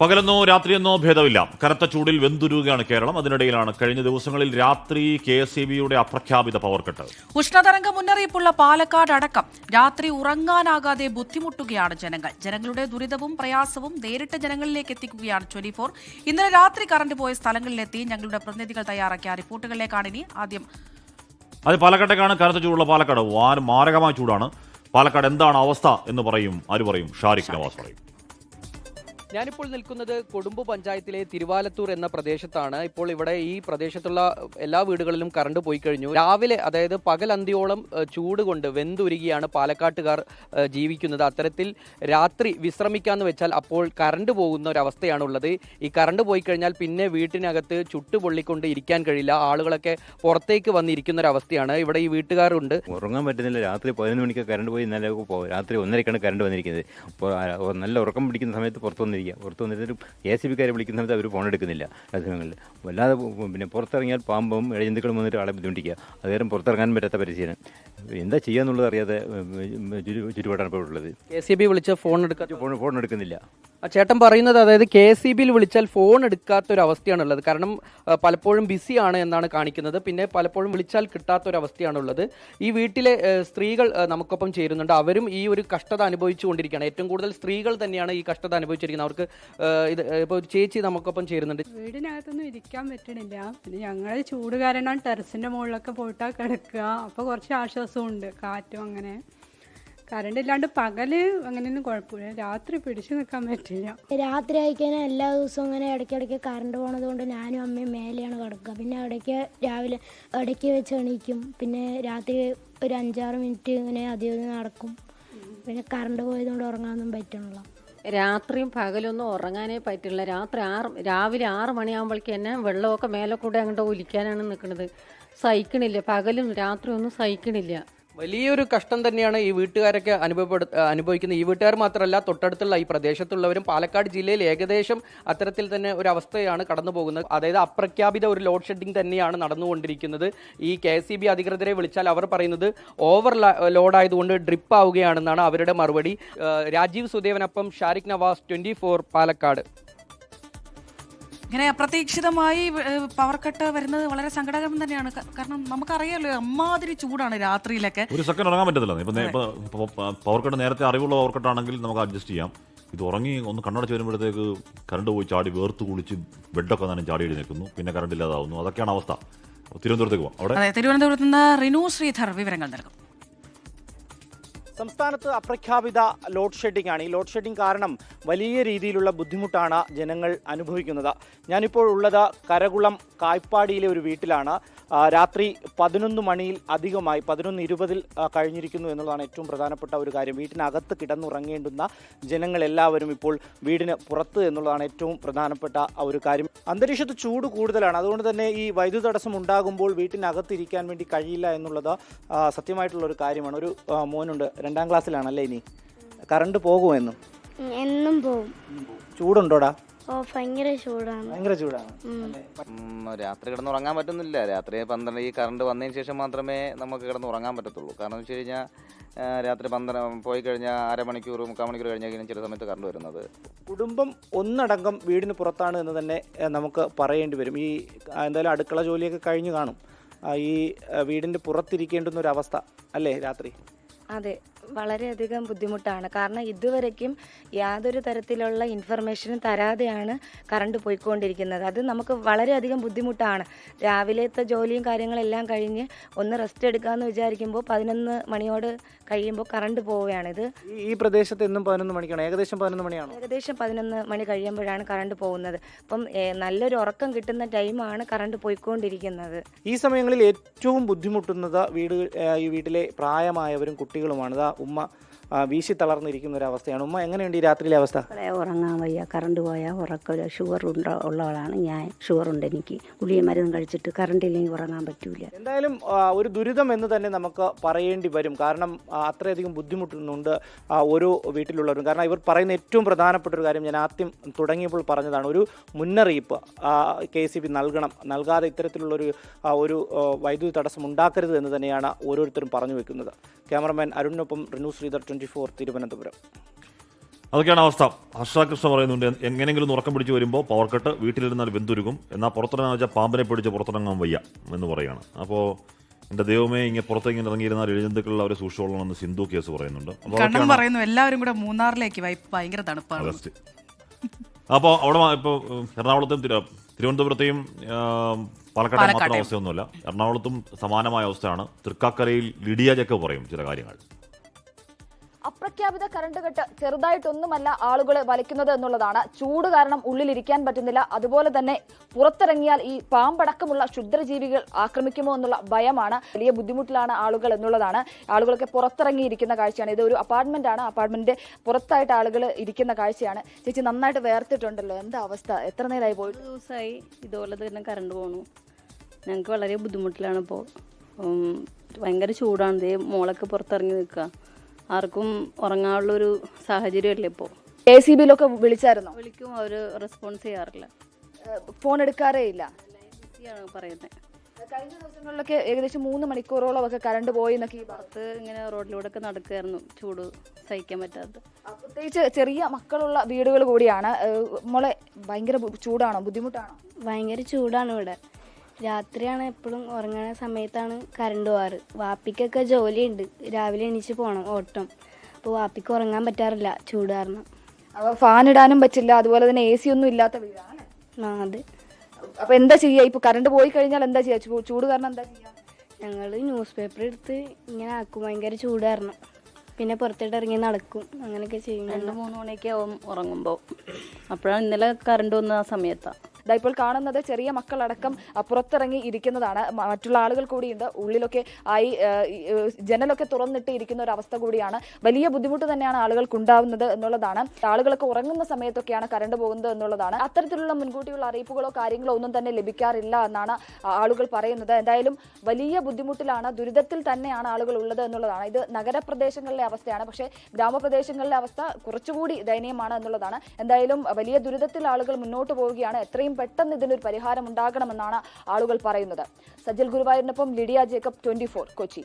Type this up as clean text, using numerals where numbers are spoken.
പകലെന്നോ രാത്രിയെന്നോ ഭേദമില്ല. കനത്ത ചൂടിൽ വെന്തുരുകയാണ് കേരളം. അതിനിടയിലാണ് കഴിഞ്ഞ ദിവസങ്ങളിൽ രാത്രി KSEBയുടെ അപ്രഖ്യാപിത പവർ കട്ട്. ഉഷ്ണതരംഗ മുന്നറിയിപ്പുള്ള പാലക്കാട് അടക്കം രാത്രി ഉറങ്ങാനാകാതെ ബുദ്ധിമുട്ടുകയാണ് ജനങ്ങൾ. ജനങ്ങളുടെ ദുരിതവും പ്രയാസവും നേരിട്ട് ജനങ്ങളിലേക്ക് എത്തിക്കുകയാണ് 24. ഇന്നലെ രാത്രി കറണ്ട് പോയ സ്ഥലങ്ങളിലെത്തി ഞങ്ങളുടെ പ്രതിനിധികൾ തയ്യാറാക്കിയ റിപ്പോർട്ടുകളിലേക്കാണ് ഇനി ആദ്യം. അത് പാലക്കാട്ടേക്കാണ്. കനത്ത ചൂടുള്ള പാലക്കാട് മാരകമായ ചൂടാണ്. പാലക്കാട് എന്താണ് അവസ്ഥ എന്ന് പറയും. ആര് പറയും? ഷാരിഖ് നവാസ് പറയും. ഞാനിപ്പോൾ നിൽക്കുന്നത് കൊടുമ്പ് പഞ്ചായത്തിലെ തിരുവാലത്തൂർ എന്ന പ്രദേശത്താണ്. ഇപ്പോൾ ഇവിടെ ഈ പ്രദേശത്തുള്ള എല്ലാ വീടുകളിലും കറണ്ട് പോയി കഴിഞ്ഞു. രാവിലെ, അതായത് പകൽ അന്തിയോളം ചൂട് കൊണ്ട് വെന്തുരുകിയാണ് പാലക്കാട്ടുകാർ ജീവിക്കുന്നത്. അത്തരത്തിൽ രാത്രി വിശ്രമിക്കാന്ന് വെച്ചാൽ അപ്പോൾ കറണ്ട് പോകുന്ന ഒരവസ്ഥയാണുള്ളത്. ഈ കറണ്ട് പോയി കഴിഞ്ഞാൽ പിന്നെ വീട്ടിനകത്ത് ചുട്ടുപൊള്ളിക്കൊണ്ട് ഇരിക്കാൻ കഴിയില്ല. ആളുകളൊക്കെ പുറത്തേക്ക് വന്നിരിക്കുന്ന ഒരവസ്ഥയാണ്. ഇവിടെ ഈ വീട്ടുകാരുണ്ട്. ഉറങ്ങാൻ പറ്റുന്നില്ല. രാത്രി 11 മണിക്ക് കറണ്ട് പോയി. ഇന്നലെ രാത്രി 1:30ക്കാണ് കറണ്ട് വന്നിരിക്കുന്നത്. അപ്പോൾ നല്ല ഉറക്കം പിടിക്കുന്ന സമയത്ത് പുറത്ത് വന്നിരുന്നിട്ട് KSEBക്കാരെ വിളിക്കുന്ന സമയത്ത് അവർ ഫോൺ എടുക്കുന്നില്ല. സമയങ്ങളിൽ വല്ലാതെ പിന്നെ പുറത്തിറങ്ങിയാൽ പാമ്പും ഇഴജന്തുക്കളും വന്നിട്ട് ആളെ ബുദ്ധിമുട്ടിക്കുക. അതുകാരം പുറത്തിറങ്ങാൻ പറ്റാത്ത പരിശീലനം. എന്താ ചെയ്യാന്നുള്ളത് അറിയാതെ ചുറ്റുപാടാണ് ഇപ്പോൾ ഉള്ളത്. KSEB വിളിച്ച ഫോൺ എടുക്കുന്നില്ല. ചേട്ടൻ പറയുന്നത്, അതായത് KSEBയിൽ വിളിച്ചാൽ ഫോൺ എടുക്കാത്തൊരവസ്ഥയാണുള്ളത്. കാരണം പലപ്പോഴും ബിസിയാണ് എന്നാണ് കാണിക്കുന്നത്. പിന്നെ പലപ്പോഴും വിളിച്ചാൽ കിട്ടാത്തൊരവസ്ഥയാണുള്ളത്. ഈ വീട്ടിലെ സ്ത്രീകൾ നമുക്കൊപ്പം ചേരുന്നുണ്ട്. അവരും ഈ ഒരു കഷ്ടത അനുഭവിച്ചുകൊണ്ടിരിക്കുകയാണ്. ഏറ്റവും കൂടുതൽ സ്ത്രീകൾ തന്നെയാണ് ഈ കഷ്ടത അനുഭവിച്ചിരിക്കുന്നത്. അവർക്ക് ഇത് ഇപ്പോൾ ചേച്ചി നമുക്കൊപ്പം ചേരുന്നുണ്ട്. വീടിനകത്തൊന്നും ഇരിക്കാൻ പറ്റണില്ല. പിന്നെ ഞങ്ങൾ ചൂട് കാരണം ടെറസിൻ്റെ മുകളിലൊക്കെ പോയിട്ടാ കിടക്കുക. അപ്പോൾ കുറച്ച് ആശ്വാസമുണ്ട്. കാറ്റും അങ്ങനെ. കറണ്ട് ഇല്ലാണ്ട് പകല് അങ്ങനെയൊന്നും കുഴപ്പമില്ല. രാത്രി പിടിച്ചു നിൽക്കാൻ പറ്റില്ല. രാത്രി ആയിക്കഴിഞ്ഞാൽ എല്ലാ ദിവസവും ഇങ്ങനെ ഇടയ്ക്കിടയ്ക്ക് കറണ്ട് പോണത് കൊണ്ട് ഞാനും അമ്മയും മേലെയാണ് കിടക്കുക. പിന്നെ രാവിലെ ഇടയ്ക്ക് വെച്ച് എണീക്കും. പിന്നെ രാത്രി ഒരു 5-6 മിനിറ്റ് ഇങ്ങനെ അധികം നടക്കും. പിന്നെ കറണ്ട് പോയതുകൊണ്ട് ഉറങ്ങാനൊന്നും പറ്റണില്ല. രാത്രിയും പകലൊന്നും ഉറങ്ങാനേ പറ്റില്ല. രാവിലെ 6 മണിയാകുമ്പോഴേക്ക് തന്നെ വെള്ളമൊക്കെ മേലെ കൂടെ അങ്ങോട്ട് ഒലിക്കാനാണ് നിൽക്കുന്നത്. സഹിക്കണില്ല. പകലും രാത്രിയും ഒന്നും സഹിക്കണില്ല. വലിയൊരു കഷ്ടം തന്നെയാണ് ഈ വീട്ടുകാരൊക്കെ അനുഭവിക്കുന്നത്. ഈ വീട്ടുകാർ മാത്രമല്ല, തൊട്ടടുത്തുള്ള ഈ പ്രദേശത്തുള്ളവരും. പാലക്കാട് ജില്ലയിൽ ഏകദേശം അത്തരത്തിൽ തന്നെ ഒരു അവസ്ഥയാണ് കടന്നു പോകുന്നത്. അതായത് അപ്രഖ്യാപിത ഒരു ലോഡ് ഷെഡിങ് തന്നെയാണ് നടന്നുകൊണ്ടിരിക്കുന്നത്. ഈ KSEB അധികൃതരെ വിളിച്ചാൽ അവർ പറയുന്നത് ഓവർ ലോഡ് ആയതുകൊണ്ട് ഡ്രിപ്പ് ആവുകയാണെന്നാണ് അവരുടെ മറുപടി. രാജീവ് സുദേവനൊപ്പം ഷാരിഖ് നവാസ്, 24 പാലക്കാട്. ഇങ്ങനെ അപ്രതീക്ഷിതമായി പവർ കട്ട് വരുന്നത് വളരെ സങ്കടകരം തന്നെയാണ്. കാരണം നമുക്കറിയാമല്ലോ അമ്മാതിരി ചൂടാണ് രാത്രിയിലൊക്കെ. ഒരു സെക്കൻഡ് ഉറങ്ങാൻ പറ്റത്തില്ല. ഇപ്പൊ പവർ കട്ട് നേരത്തെ അറിവുള്ള പവർ കട്ടാണെങ്കിൽ നമുക്ക് അഡ്ജസ്റ്റ് ചെയ്യാം. ഇത് ഉറങ്ങി ഒന്ന് കണ്ണടച്ച് വരുമ്പോഴത്തേക്ക് കറണ്ട് പോയി ചാടി വേർത്ത് കുളിച്ച് ബെഡൊക്കെ തന്നെ ചാടി നിൽക്കുന്നു. പിന്നെ കറണ്ട് ഇല്ലാതാവുന്നു. അതൊക്കെയാണ് അവസ്ഥ. തിരുവനന്തപുരത്തേക്ക് പോകാം. അവിടെ തിരുവനന്തപുരത്ത് നിന്ന് റിനു ശ്രീധർ വിവരങ്ങൾ നൽകും. സംസ്ഥാനത്ത് അപ്രഖ്യാപിത ലോഡ് ഷെഡിംഗ് ആണ്. ഈ ലോഡ് ഷെഡിംഗ് കാരണം വലിയ രീതിയിലുള്ള ബുദ്ധിമുട്ടാണ് ജനങ്ങൾ അനുഭവിക്കുന്നത്. ഞാനിപ്പോൾ ഉള്ളത് കരകുളം കായ്പാടിയിലെ ഒരു വീട്ടിലാണ്. രാത്രി 11 മണിയിൽ അധികമായി 11:20 കഴിഞ്ഞിരിക്കുന്നു എന്നുള്ളതാണ് ഏറ്റവും പ്രധാനപ്പെട്ട ഒരു കാര്യം. വീട്ടിനകത്ത് കിടന്നുറങ്ങേണ്ടുന്ന ജനങ്ങളെല്ലാവരും ഇപ്പോൾ വീടിന് പുറത്ത് എന്നുള്ളതാണ് ഏറ്റവും പ്രധാനപ്പെട്ട ഒരു കാര്യം. അന്തരീക്ഷത്ത് ചൂട് കൂടുതലാണ്. അതുകൊണ്ട് തന്നെ ഈ വൈദ്യുതി തടസ്സം ഉണ്ടാകുമ്പോൾ വീട്ടിനകത്തിരിക്കാൻ വേണ്ടി കഴിയില്ല എന്നുള്ളത് സത്യമായിട്ടുള്ളൊരു കാര്യമാണ്. ഒരു മോനുണ്ട്, 2ാം ക്ലാസ്സിലാണല്ലേ. ഇനി കറണ്ട് പോകുമോ? എന്നും പോവും. ചൂടുണ്ടോടാ? ഭയങ്കര ചൂടാണ്. രാത്രി കിടന്നുറങ്ങാൻ പറ്റുന്നില്ല. രാത്രി 12 ഈ കറണ്ട് വന്നതിന് ശേഷം മാത്രമേ നമുക്ക് കിടന്നുറങ്ങാൻ പറ്റത്തുള്ളൂ. കാരണം എന്ന് വെച്ച് കഴിഞ്ഞാൽ രാത്രി 12 പോയി കഴിഞ്ഞാൽ 1/2 മണിക്കൂർ 3/4 മണിക്കൂർ കഴിഞ്ഞാൽ ചില സമയത്ത് കറണ്ട് വരുന്നത്. കുടുംബം ഒന്നടങ്കം വീടിന് പുറത്താണ് എന്ന് തന്നെ നമുക്ക് പറയേണ്ടി വരും. ഈ എന്തായാലും അടുക്കള ജോലിയൊക്കെ കഴിഞ്ഞു കാണും. ഈ വീടിൻ്റെ പുറത്തിരിക്കേണ്ടുന്ന ഒരു അവസ്ഥ അല്ലേ രാത്രി? അതെ, വളരെയധികം ബുദ്ധിമുട്ടാണ്. കാരണം ഇതുവരയ്ക്കും യാതൊരു തരത്തിലുള്ള ഇൻഫർമേഷനും തരാതെയാണ് കറണ്ട് പോയിക്കൊണ്ടിരിക്കുന്നത്. അത് നമുക്ക് വളരെയധികം ബുദ്ധിമുട്ടാണ്. രാവിലത്തെ ജോലിയും കാര്യങ്ങളെല്ലാം കഴിഞ്ഞ് ഒന്ന് റെസ്റ്റ് എടുക്കാമെന്ന് വിചാരിക്കുമ്പോൾ 11 മണിയോട് കഴിയുമ്പോൾ കറണ്ട് പോവുകയാണ്. ഈ പ്രദേശത്ത് എന്നും 11 മണിക്കാണ്. ഏകദേശം 11 മണിയാണോ? ഏകദേശം 11 മണി കഴിയുമ്പോഴാണ് കറണ്ട് പോകുന്നത്. അപ്പം നല്ലൊരു ഉറക്കം കിട്ടുന്ന ടൈമാണ് കറണ്ട് പോയിക്കൊണ്ടിരിക്കുന്നത്. ഈ സമയങ്ങളിൽ ഏറ്റവും ബുദ്ധിമുട്ടുന്നത് ഈ വീട്ടിലെ പ്രായമായവരും കുട്ടികളുമാണ്. ഉമ്മ വീശി തളർന്നിരിക്കുന്ന ഒരു അവസ്ഥയാണ്. ഉമ്മ, എങ്ങനെയുണ്ട് ഈ രാത്രിയിലെ അവസ്ഥ? ഉറങ്ങാൻ വയ്യ. കറണ്ട് പോയാൽ ഉറക്കം. ഷുഗർ ഉള്ളവളാണ് ഞാൻ. ഷുഗറുണ്ട് എനിക്ക്. ഗുളിക മരുന്ന് കഴിച്ചിട്ട് കറണ്ട് ഇല്ലെങ്കിൽ ഉറങ്ങാൻ പറ്റൂല. എന്തായാലും ഒരു ദുരിതം എന്ന് തന്നെ നമുക്ക് പറയേണ്ടി വരും. കാരണം അത്രയധികം ബുദ്ധിമുട്ടുന്നുണ്ട് ഓരോ വീട്ടിലുള്ളവരും. കാരണം ഇവർ പറയുന്ന ഏറ്റവും പ്രധാനപ്പെട്ട ഒരു കാര്യം ഞാൻ ആദ്യം തുടങ്ങിയപ്പോൾ പറഞ്ഞതാണ്. ഒരു മുന്നറിയിപ്പ് KSEB നൽകാതെ ഇത്തരത്തിലുള്ളൊരു വൈദ്യുതി തടസ്സം ഉണ്ടാക്കരുത് എന്ന് തന്നെയാണ് ഓരോരുത്തരും പറഞ്ഞു വെക്കുന്നത്. ക്യാമറമാൻ അരുണിനൊപ്പം റിനു ശ്രീധർ, 24 തിരുവനന്തപുരം. അതൊക്കെയാണ് അവസ്ഥ. ഹർഷകൃഷ്ണ പറയുന്നുണ്ട്, എങ്ങനെയെങ്കിലും ഉറക്കം പിടിച്ച് വരുമ്പോൾ പവർ കട്ട്, വീട്ടിലിരുന്നാൽ വെന്തുരുകും, എന്നാൽ പുറത്തിറങ്ങാന്ന് വെച്ചാൽ പാമ്പിനെ പിടിച്ച് പുറത്തിറങ്ങാൻ വയ്യ എന്ന് പറയുകയാണ്. അപ്പോൾ എൻ്റെ ദൈവമേ, ഇങ്ങനെ പുറത്തേക്ക് ഇറങ്ങിയിരുന്നാൽ എഴുജന്തുക്കളുള്ള അവരെ സൂക്ഷിച്ചോളണമെന്ന് സിന്ധു കേസ് പറയുന്നുണ്ട്. കണ്ണൻ പറയുന്നു എല്ലാവരും കൂടെ മൂന്നാറിലേക്ക് ഭയങ്കര തണുപ്പാണ്. അപ്പോൾ അവിടെ ഇപ്പോൾ എറണാകുളത്തും തിരുവനന്തപുരത്തെയും പാലക്കാട് മാത്രം അവസ്ഥയൊന്നുമല്ല, എറണാകുളത്തും സമാനമായ അവസ്ഥയാണ്. തൃക്കാക്കരയിൽ ലിഡിയ ജേക്കബ് പറയും ചില കാര്യങ്ങൾ. അപ്രഖ്യാപിത കറണ്ട് കട്ട് ചെറുതായിട്ടൊന്നുമല്ല ആളുകളെ വലയ്ക്കുന്നത് എന്നുള്ളതാണ്. ചൂട് കാരണം ഉള്ളിലിരിക്കാൻ പറ്റുന്നില്ല. അതുപോലെ തന്നെ പുറത്തിറങ്ങിയാൽ ഈ പാമ്പടക്കമുള്ള ക്ഷുദ്രജീവികൾ ആക്രമിക്കുമോ എന്നുള്ള ഭയമാണ്. വലിയ ബുദ്ധിമുട്ടിലാണ് ആളുകൾ എന്നുള്ളതാണ്. ആളുകളൊക്കെ പുറത്തിറങ്ങിയിരിക്കുന്ന കാഴ്ചയാണ്. ഇതൊരു അപ്പാർട്ട്മെന്റ് ആണ്. അപ്പാർട്ട്മെന്റിന്റെ പുറത്തായിട്ട് ആളുകൾ ഇരിക്കുന്ന കാഴ്ചയാണ്. ചേച്ചി നന്നായിട്ട് വേർത്തിട്ടുണ്ടല്ലോ, എന്താ അവസ്ഥ? എത്ര നേരമായി പോയിട്ട്? ദിവസമായി ഇതുപോലെ തന്നെ കറണ്ട് പോകണു. ഞങ്ങൾക്ക് വളരെ ബുദ്ധിമുട്ടിലാണ് ഇപ്പോൾ. ഭയങ്കര ചൂടാണ്. ദേ മോളൊക്കെ പുറത്തിറങ്ങി നിൽക്കുക. ആർക്കും ഉറങ്ങാനുള്ളൊരു സാഹചര്യമല്ല ഇപ്പോൾ. KCB-ലൊക്കെ വിളിച്ചായിരുന്നോ? വിളിക്കും, അവർ റെസ്പോൺസ് ചെയ്യാറില്ല. ഫോൺ എടുക്കാറേ ഇല്ല. ബിസിയാണ് പറയുന്നത്. കഴിഞ്ഞ ദിവസങ്ങളിലൊക്കെ ഏകദേശം 3 മണിക്കൂറോളം ഒക്കെ കറണ്ട് പോയി എന്നൊക്കെ ഈ പുറത്ത് ഇങ്ങനെ റോഡിലൂടെ ഒക്കെ നടക്കുമായിരുന്നു, ചൂട് സഹിക്കാൻ പറ്റാത്ത. പ്രത്യേകിച്ച് ചെറിയ മക്കളുള്ള വീടുകൾ കൂടിയാണ്. മോളെ, ഭയങ്കര ചൂടാണോ, ബുദ്ധിമുട്ടാണോ? ഭയങ്കര ചൂടാണ് ഇവിടെ. രാത്രിയാണ് എപ്പോഴും ഉറങ്ങുന്ന സമയത്താണ് കറണ്ട് പോവാറ്. വാപ്പിക്കൊക്കെ ജോലിയുണ്ട്, രാവിലെ എണീച്ച് പോകണം ഓട്ടം. അപ്പോൾ വാപ്പിക്ക് ഉറങ്ങാൻ പറ്റാറില്ല ചൂട് കാരണം. അപ്പോൾ ഫാൻ ഇടാനും പറ്റില്ല. അതുപോലെ തന്നെ AC ഒന്നും ഇല്ലാത്ത വീടാണ്. അത് അപ്പോൾ എന്താ ചെയ്യുക? ഇപ്പോൾ കറണ്ട് പോയി കഴിഞ്ഞാൽ എന്താ ചെയ്യുക? ചൂട് കാരണം എന്താ ചെയ്യുക? ഞങ്ങൾ ന്യൂസ് പേപ്പർ എടുത്ത് ഇങ്ങനെ ആക്കും, ഭയങ്കര ചൂട് കാരണം. പിന്നെ പുറത്തോട്ട് ഇറങ്ങി നടക്കും, അങ്ങനെയൊക്കെ ചെയ്യും. 2-3 മണിയൊക്കെ ആവും ഉറങ്ങുമ്പോൾ. അപ്പോഴാണ് ഇന്നലെ കറണ്ട് വന്ന ആ സമയത്താണ്. ഇപ്പോൾ കാണുന്നത് ചെറിയ മക്കളടക്കം പുറത്തിറങ്ങി ഇരിക്കുന്നതാണ്. മറ്റുള്ള ആളുകൾ കൂടിയുണ്ട്. ഉള്ളിലൊക്കെ ആയി ജനലൊക്കെ തുറന്നിട്ട് ഇരിക്കുന്ന ഒരു അവസ്ഥ കൂടിയാണ്. വലിയ ബുദ്ധിമുട്ട് തന്നെയാണ് ആളുകൾക്കുണ്ടാവുന്നത് എന്നുള്ളതാണ്. ആളുകളൊക്കെ ഉറങ്ങുന്ന സമയത്തൊക്കെയാണ് കറണ്ട് പോകുന്നത് എന്നുള്ളതാണ്. അത്തരത്തിലുള്ള മുൻകൂട്ടിയുള്ള അറിയിപ്പുകളോ കാര്യങ്ങളോ ഒന്നും തന്നെ ലഭിക്കാറില്ല എന്നാണ് ആളുകൾ പറയുന്നത്. എന്തായാലും വലിയ ബുദ്ധിമുട്ടിലാണ്, ദുരിതത്തിൽ തന്നെയാണ് ആളുകൾ ഉള്ളത് എന്നുള്ളതാണ്. ഇത് നഗരപ്രദേശങ്ങളിലെ അവസ്ഥയാണ്. പക്ഷേ ഗ്രാമപ്രദേശങ്ങളിലെ അവസ്ഥ കുറച്ചുകൂടി ദയനീയമാണ് എന്നുള്ളതാണ്. എന്തായാലും വലിയ ദുരിതത്തിൽ ആളുകൾ മുന്നോട്ട് പോവുകയാണ്. എത്രയും പെട്ടെന്ന് ഇതിനൊരു പരിഹാരം ഉണ്ടാകണമെന്നാണ് ആളുകൾ പറയുന്നത്. സജൽ ഗുരുവായൂരിനൊപ്പം ലിഡിയ ജേക്കബ്, 24 കൊച്ചി.